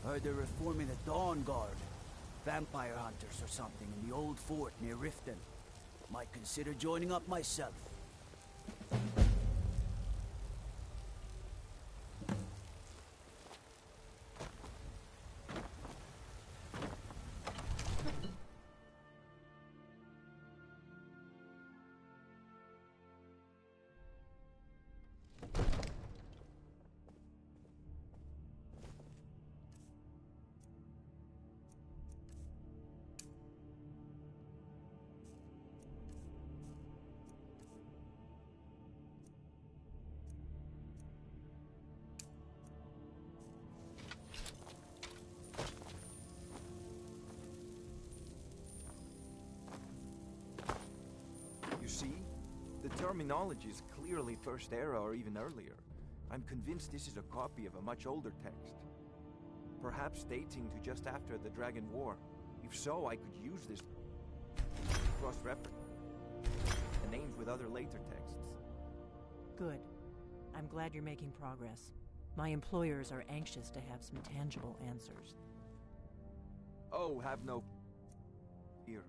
Heard they're reforming the Dawn Guard. Vampire hunters or something in the old fort near Riften. Might consider joining up myself. You see? The terminology is clearly First Era or even earlier. I'm convinced this is a copy of a much older text. Perhaps dating to just after the Dragon War. If so, I could use this cross-reference the names with other later texts. Good. I'm glad you're making progress. My employers are anxious to have some tangible answers. Oh, have no fear.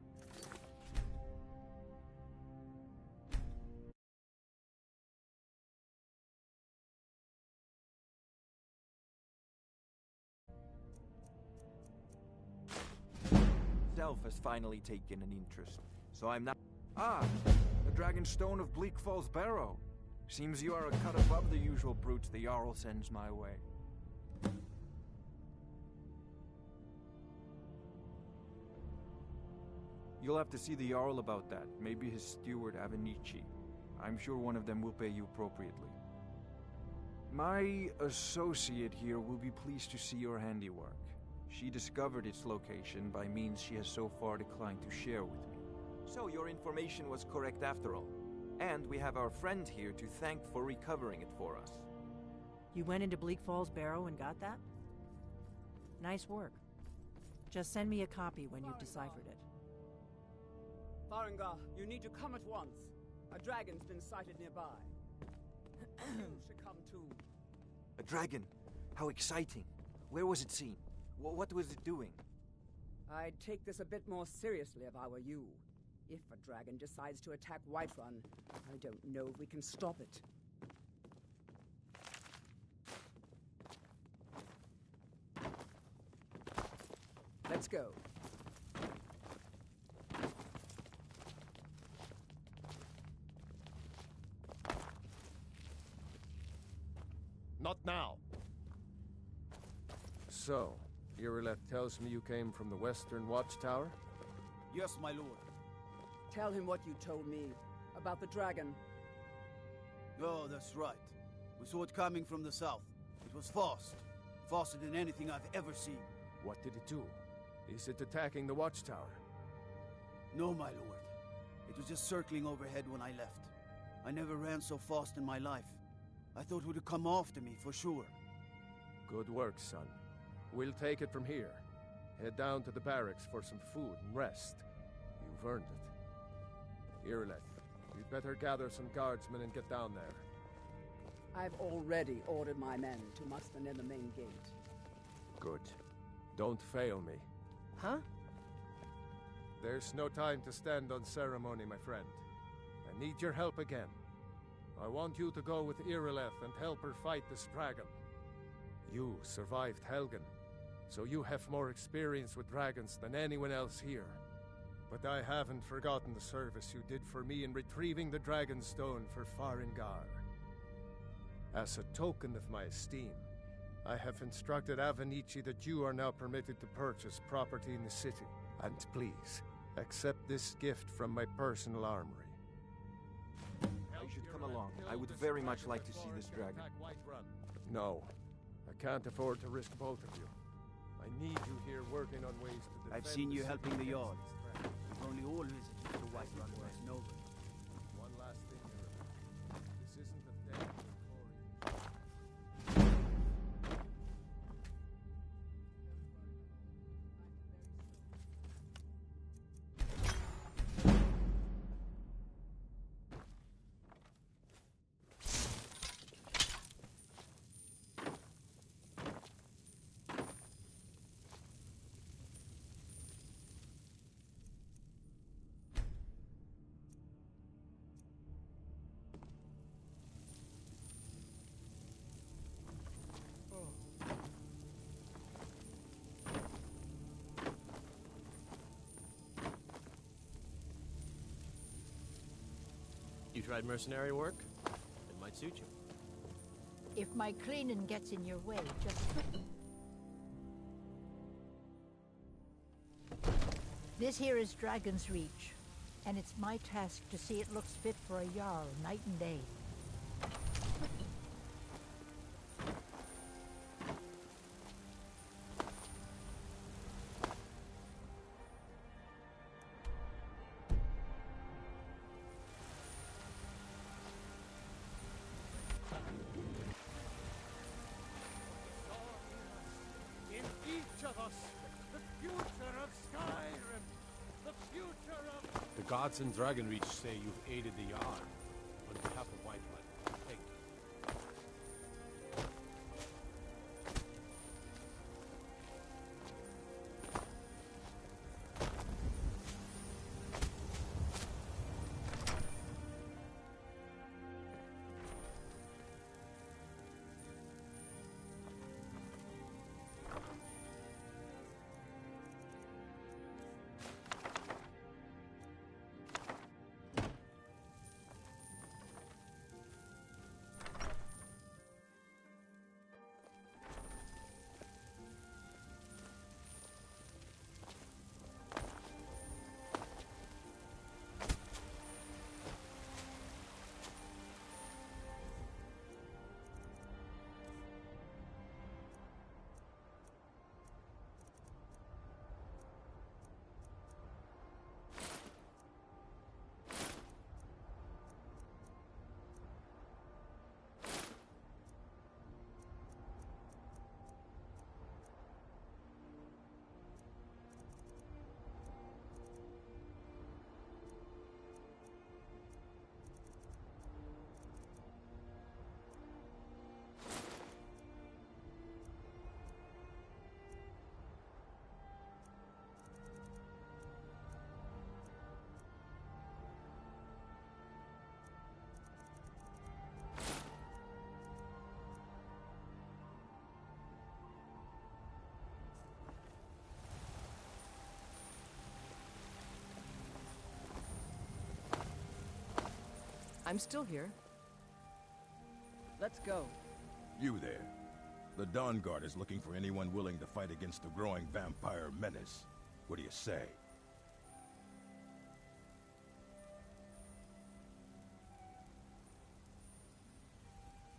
Self has finally taken an interest, so I'm not— Ah! The Dragon Stone of Bleak Falls Barrow. Seems you are a cut above the usual brutes the Jarl sends my way. You'll have to see the Jarl about that. Maybe his steward, Avenici. I'm sure one of them will pay you appropriately. My associate here will be pleased to see your handiwork. She discovered its location by means she has so far declined to share with me. So your information was correct after all. And we have our friend here to thank for recovering it for us. You went into Bleak Falls Barrow and got that? Nice work. Just send me a copy when you've deciphered it. Farengar, you need to come at once. A dragon's been sighted nearby. You should come too. A dragon? How exciting. Where was it seen? What was it doing? I'd take this a bit more seriously if I were you. If a dragon decides to attack Whiterun, I don't know if we can stop it. Let's go. Not now. So, Irileth tells me you came from the Western Watchtower? Yes, my lord. Tell him what you told me about the dragon. Oh, that's right. We saw it coming from the south. It was fast. Faster than anything I've ever seen. What did it do? Is it attacking the Watchtower? No, my lord. It was just circling overhead when I left. I never ran so fast in my life. I thought it would come after me, for sure. Good work, son. We'll take it from here. Head down to the barracks for some food and rest. You've earned it. Irileth, you'd better gather some guardsmen and get down there. I've already ordered my men to muster near the main gate. Good. Don't fail me. Huh? There's no time to stand on ceremony, my friend. I need your help again. I want you to go with Irileth and help her fight this dragon. You survived Helgen, so you have more experience with dragons than anyone else here. But I haven't forgotten the service you did for me in retrieving the Dragon Stone for Farengar. As a token of my esteem, I have instructed Avenici that you are now permitted to purchase property in the city. And please, accept this gift from my personal armory. You should come along. I would very much like to see this dragon. No, I can't afford to risk both of you. I need you here working on ways to defend. I've seen you the helping city the Jarl. against these dragons. If only all visitors to Whiterun were as noble. One last thing, Irileth. This isn't a day for glory. tried mercenary work? It might suit you. If my cleaning gets in your way, just... This here is Dragon's Reach, and it's my task to see it looks fit for a Jarl night and day. In each of us, the future of Skyrim, the future of... The gods in Dragonreach say you've aided the Jarl. On behalf of Whiterun, thank you. I'm still here. Let's go. You there. The Dawn Guard is looking for anyone willing to fight against the growing vampire menace. What do you say?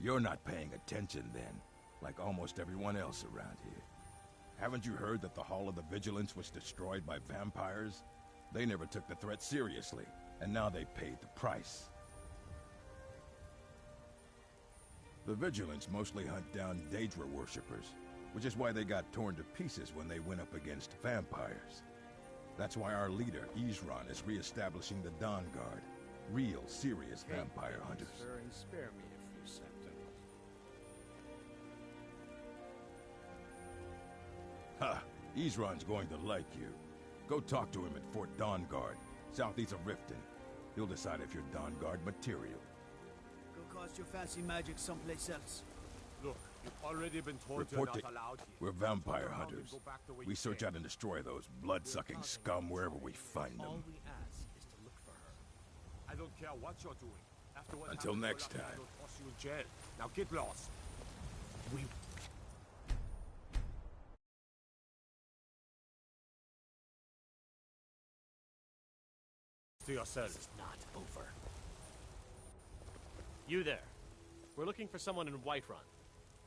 You're not paying attention then, like almost everyone else around here. Haven't you heard that the Hall of the Vigilance was destroyed by vampires? They never took the threat seriously, and now they paid the price. The Vigilance mostly hunt down Daedra worshippers, which is why they got torn to pieces when they went up against vampires. That's why our leader, Isran, is re-establishing the Dawn Guard. Real, serious vampire hunters. Sir, and spare me a few seconds. Ha! Isran's going to like you. Go talk to him at Fort Dawn Guard, southeast of Riften. He'll decide if you're Dawn Guard material. Go cast your fancy magic someplace else. Look, you've already been told Report you're to... not allowed here. We're vampire Turn around and hunters. go back the way We you search came. out and destroy those blood-sucking scum wherever we find All them. we ask is to look for her. I don't care what you're doing. After what Until happened to next Olaf, time. I don't toss you in jail. Now get lost. We... To yourself. This is not over. You there. We're looking for someone in Whiterun.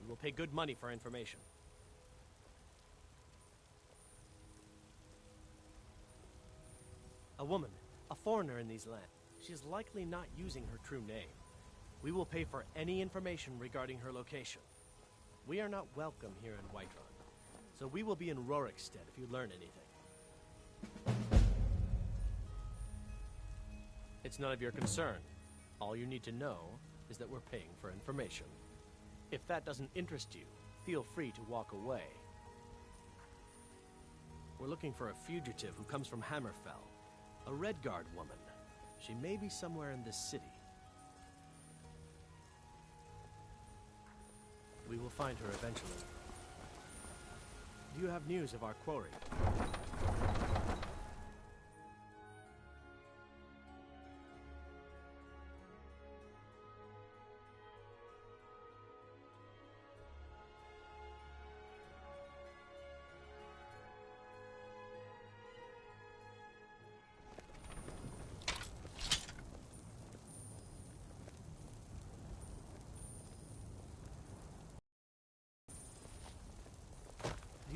We will pay good money for information. A woman, a foreigner in these lands. She is likely not using her true name. We will pay for any information regarding her location. We are not welcome here in Whiterun, so we will be in Rorikstead if you learn anything. It's none of your concern. All you need to know is that we're paying for information. If that doesn't interest you, feel free to walk away. We're looking for a fugitive who comes from Hammerfell, a Redguard woman. She may be somewhere in this city. We will find her eventually. Do you have news of our quarry?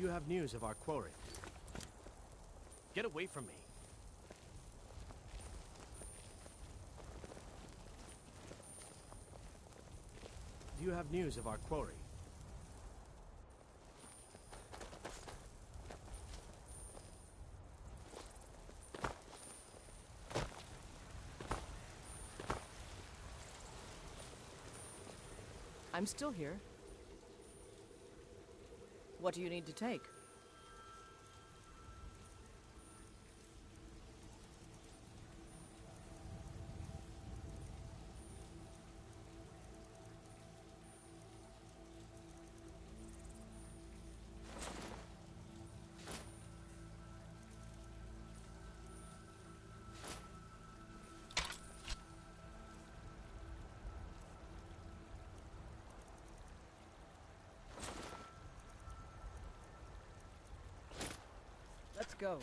you have news of our quarry? Get away from me. Do you have news of our quarry? I'm still here. What do you need to take? Let's go.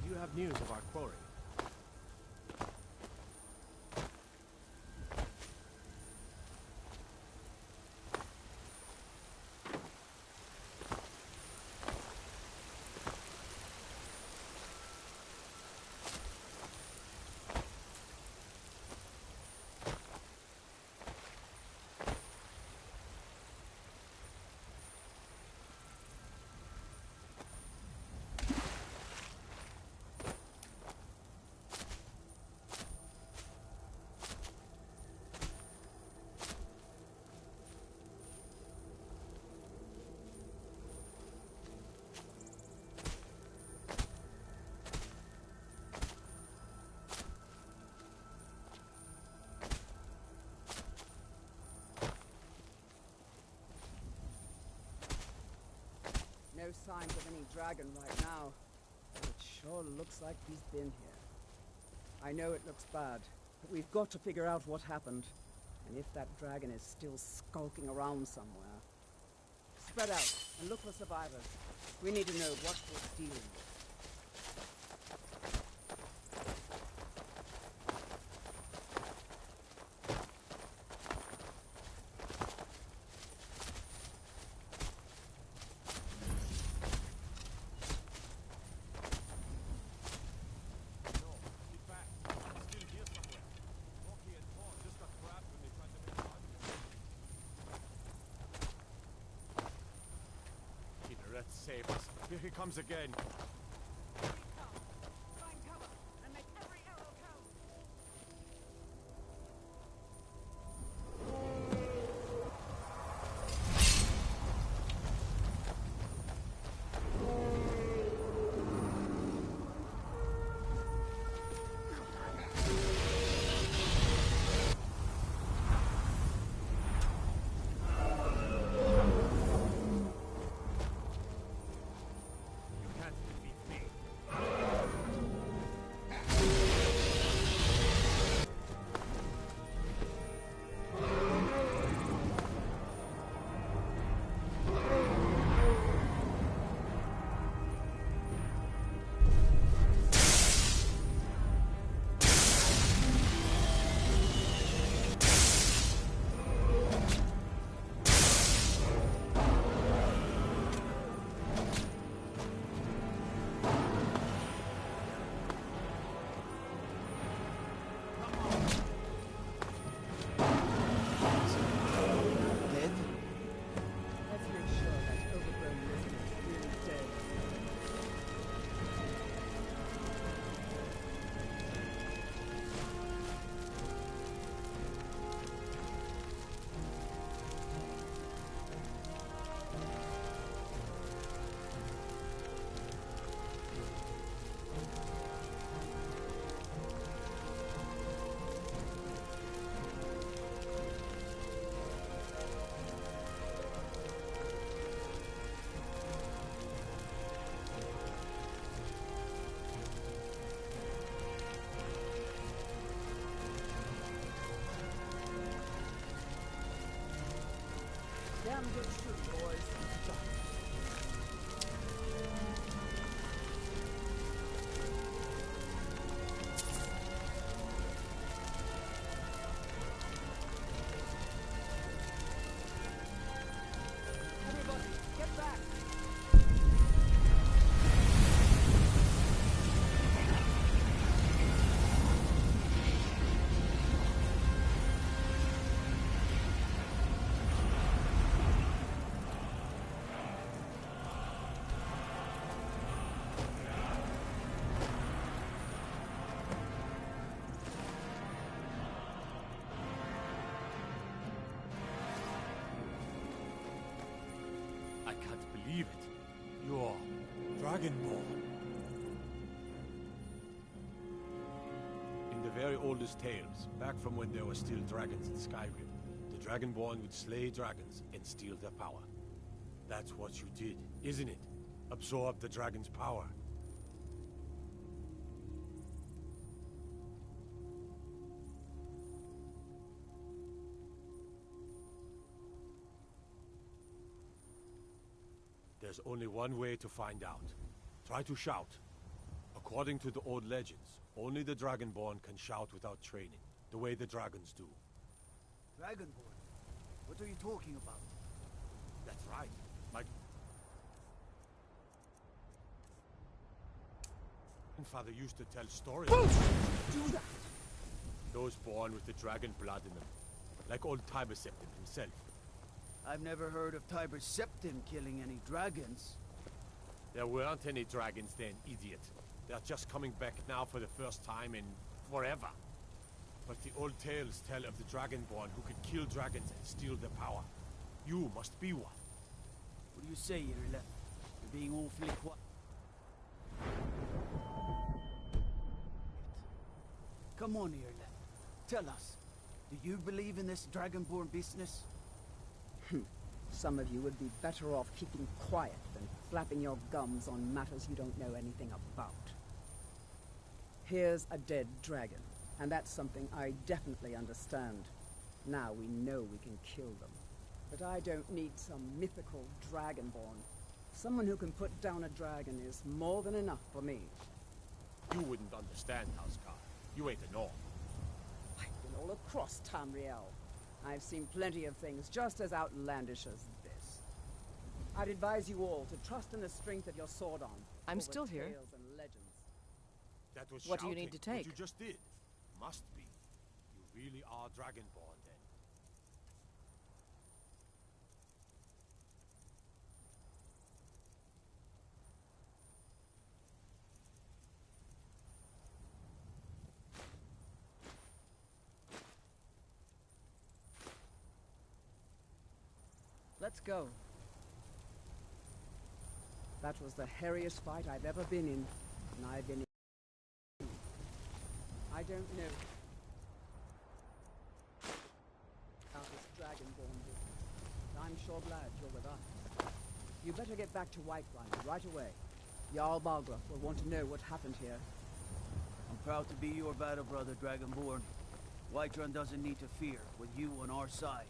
Do you have news of our quarry? No signs of any dragon right now, but it sure looks like he's been here. I know it looks bad, but we've got to figure out what happened, and if that dragon is still skulking around somewhere. Spread out and look for survivors. We need to know what we're dealing with. Save us. Here he comes again. Find cover and make every arrow count. Damn good shooting, boys. Dragonborn. In the very oldest tales, back from when there were still dragons in Skyrim, the Dragonborn would slay dragons and steal their power. That's what you did, isn't it? Absorb the dragon's power. There's only one way to find out. Try to shout. According to the old legends, only the Dragonborn can shout without training, the way the dragons do. Dragonborn? What are you talking about? That's right. My grandfather used to tell stories. Do that! Those born with the dragon blood in them, like old Tiber Septim himself. I've never heard of Tiber Septim killing any dragons. There weren't any dragons then, idiot. They're just coming back now for the first time in forever. But the old tales tell of the Dragonborn who could kill dragons and steal their power. You must be one. What do you say, Irle? You're being awfully quiet. Come on, Irle. Tell us. Do you believe in this Dragonborn business? Some of you would be better off keeping quiet than flapping your gums on matters you don't know anything about. Here's a dead dragon, and that's something I definitely understand. Now we know we can kill them. But I don't need some mythical dragonborn. Someone who can put down a dragon is more than enough for me. You wouldn't understand, Housecar. You ain't a North. I've been all across Tamriel. I've seen plenty of things just as outlandish as this. I'd advise you all to trust in the strength of your sword arm. I'm still here. Tales and legends. That was What do you shouting, need to take? What you just did. Must be. You really are Dragonborn, then. Let's go. That was the hairiest fight I've ever been in, and I've been in. I don't know how this Dragonborn business. I'm sure glad you're with us. You better get back to Whiterun right away. Jarl Balgruuf will want to know what happened here. I'm proud to be your battle brother, Dragonborn. Whiterun doesn't need to fear, with you on our side.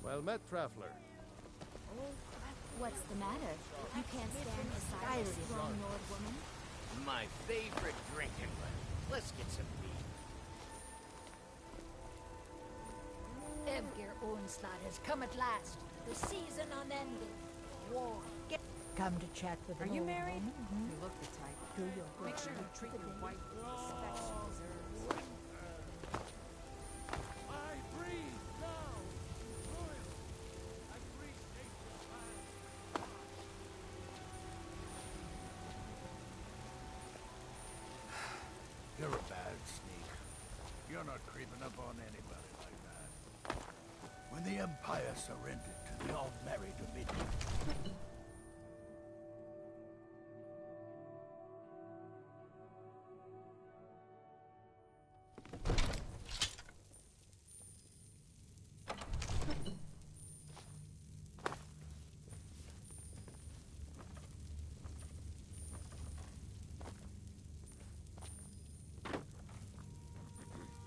Well met, Traveler. What's the matter? You can't stand the sight of a strong Nord woman? My favorite drinking one. Let's get some mead. Evgir Onslaught has come at last. The season unending. War. Come to chat with Are an you old married? woman? You look the type. Do your Make good sure you work treat for the your day. wife with the respect she deserves. I breathe now. Royal. I breathe nature's hand. You're a bad sneak. You're not creeping up on anybody like that. When the Empire surrendered to the all-married Dominion,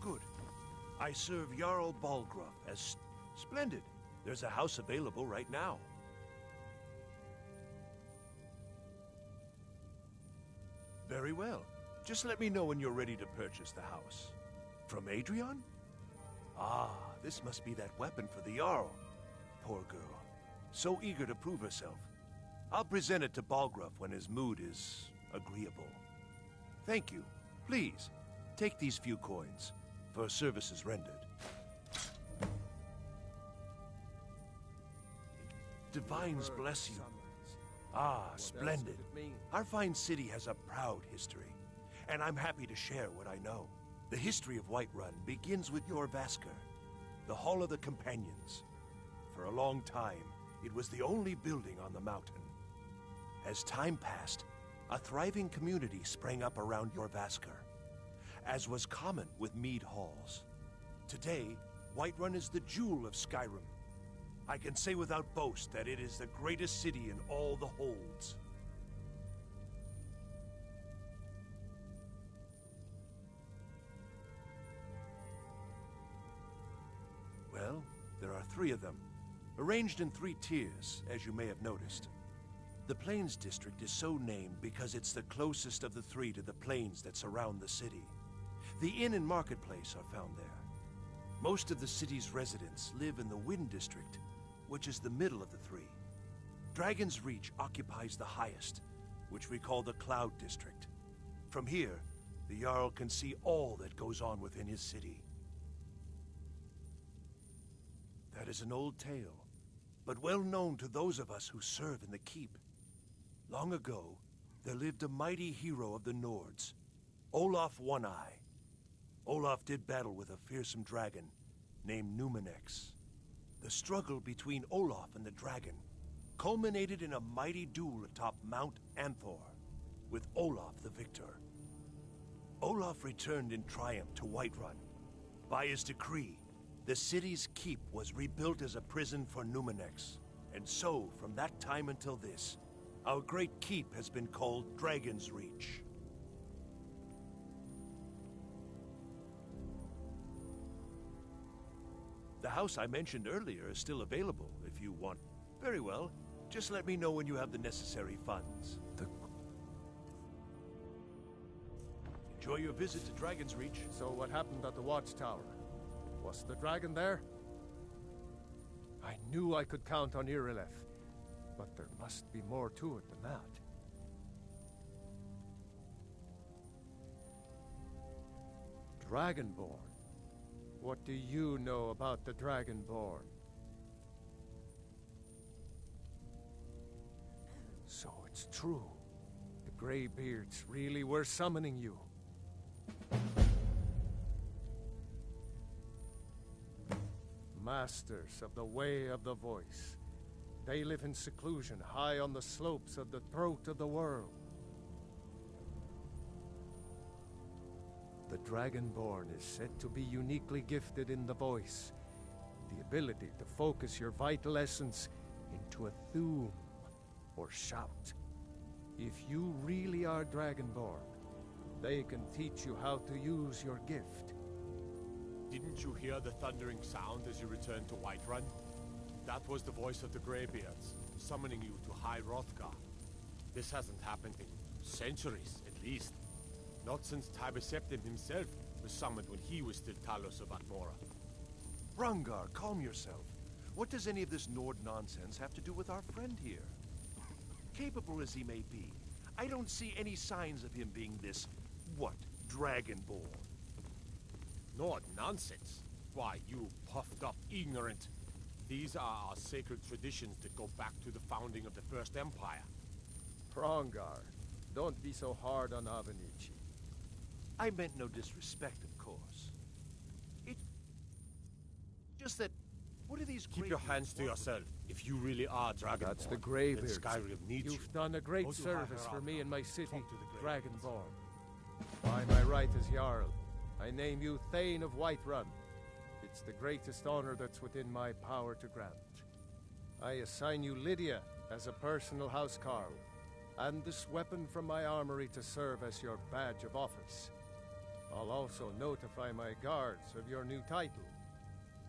good. I serve Jarl Balgruuf as splendid. There's a house available right now. Very well. Just let me know when you're ready to purchase the house. From Adrian? Ah, this must be that weapon for the Jarl. Poor girl. So eager to prove herself. I'll present it to Balgruuf when his mood is agreeable. Thank you. Please, take these few coins for services rendered. Divines bless you. Ah, splendid. Our fine city has a proud history, and I'm happy to share what I know. The history of Whiterun begins with Jorrvaskr, the Hall of the Companions. For a long time, it was the only building on the mountain. As time passed, a thriving community sprang up around Jorrvaskr, as was common with mead halls. Today, Whiterun is the jewel of Skyrim. I can say without boast that it is the greatest city in all the holds. Well, there are 3 of them, arranged in 3 tiers, as you may have noticed. The Plains District is so named because it's the closest of the 3 to the plains that surround the city. The inn and marketplace are found there. Most of the city's residents live in the Wind District, which is the middle of the 3. Dragon's Reach occupies the highest, which we call the Cloud District. From here, the Jarl can see all that goes on within his city. That is an old tale, but well known to those of us who serve in the keep. Long ago, there lived a mighty hero of the Nords, Olaf One-Eye. Olaf did battle with a fearsome dragon named Numenex. The struggle between Olaf and the dragon culminated in a mighty duel atop Mount Anthor, with Olaf the victor. Olaf returned in triumph to Whiterun. By his decree, the city's keep was rebuilt as a prison for Numenex. And so, from that time until this, our great keep has been called Dragon's Reach. The house I mentioned earlier is still available if you want. Very well. Just let me know when you have the necessary funds. Enjoy your visit to Dragon's Reach. So what happened at the watchtower? Was the dragon there? I knew I could count on Irileth, but there must be more to it than that. Dragonborn. What do you know about the Dragonborn? So it's true. The Greybeards really were summoning you. Masters of the Way of the Voice. They live in seclusion high on the slopes of the throat of the world. The Dragonborn is said to be uniquely gifted in the voice, the ability to focus your vital essence into a thum, or shout. If you really are Dragonborn, they can teach you how to use your gift. Didn't you hear the thundering sound as you returned to Whiterun? That was the voice of the Greybeards, summoning you to High Hrothgar. This hasn't happened in centuries, at least. Not since Tiber Septim himself was summoned when he was still Talos of Atmora. Hrongar, calm yourself. What does any of this Nord nonsense have to do with our friend here? Capable as he may be, I don't see any signs of him being this, Dragonborn. Nord nonsense? Why, you puffed up ignorant. These are our sacred traditions that go back to the founding of the First Empire. Hrongar, don't be so hard on Avenici. I meant no disrespect, of course. It's just that, what are these Keep your hands to yourself. If you really are Dragonborn, That's the Greybeards. then Skyrim needs you. You've done a great Go to service High for me and my city, Talk to the Greybeards. Dragonborn. By my right as Jarl, I name you Thane of Whiterun. It's the greatest honor that's within my power to grant. I assign you Lydia as a personal housecarl, and this weapon from my armory to serve as your badge of office. I'll also notify my guards of your new title.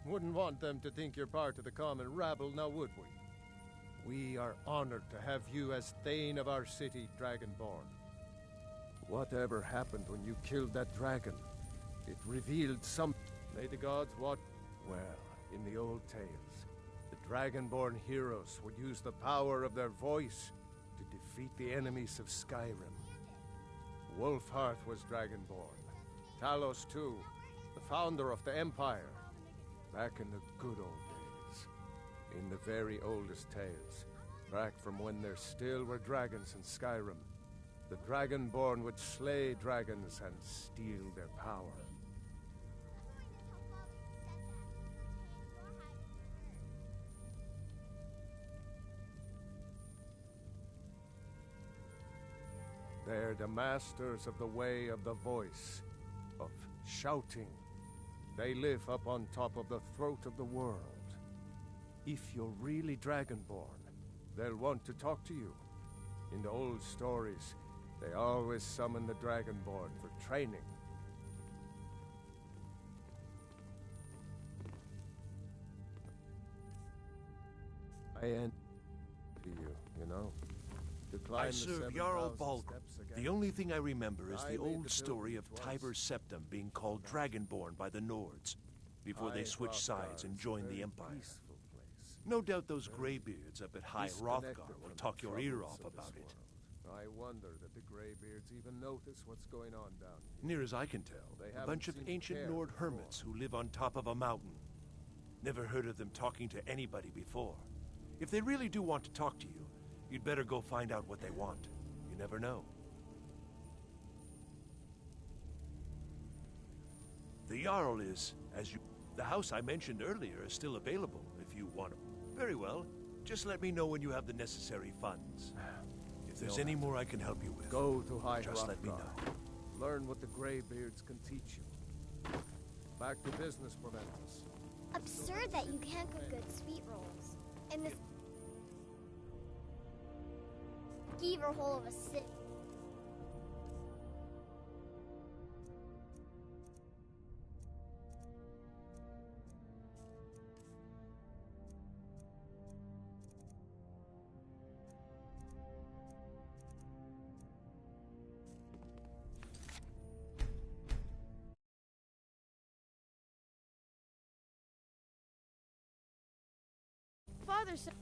Wouldn't want them to think you're part of the common rabble, now would we? We are honored to have you as Thane of our city, Dragonborn. Whatever happened when you killed that dragon? It revealed some... May the gods what? Well, in the old tales, the Dragonborn heroes would use the power of their voice to defeat the enemies of Skyrim. Wolfhearth was Dragonborn. Talos, too, the founder of the Empire. Back in the good old days. In the very oldest tales. Back from when there still were dragons in Skyrim. The Dragonborn would slay dragons and steal their power. They're the masters of the way of the voice, of shouting. They live up on top of the throat of the world. If you're really Dragonborn, they'll want to talk to you. In the old stories, they always summon the Dragonborn for training. I envy you, you know? I serve Jarl Balgruuf. The only thing I remember is the old story of Tiber's Septum being called Dragonborn by the Nords, before they switched sides and joined the Empire. No doubt those Greybeards up at High Hrothgar will talk your ear off about it. I wonder that the Greybeards even notice what's going on down here. Near as I can tell, a bunch of ancient Nord hermits who live on top of a mountain. Never heard of them talking to anybody before. If they really do want to talk to you, you'd better go find out what they want. You never know. The Jarl is, as you... The house I mentioned earlier is still available, if you want it. Very well. Just let me know when you have the necessary funds. If there's any more I can help you with, go to High just let me know. Learn what the Greybeards can teach you. Back to business, Momentous. Absurd that you can't cook good sweet rolls in this skeever hole of a city. Father said...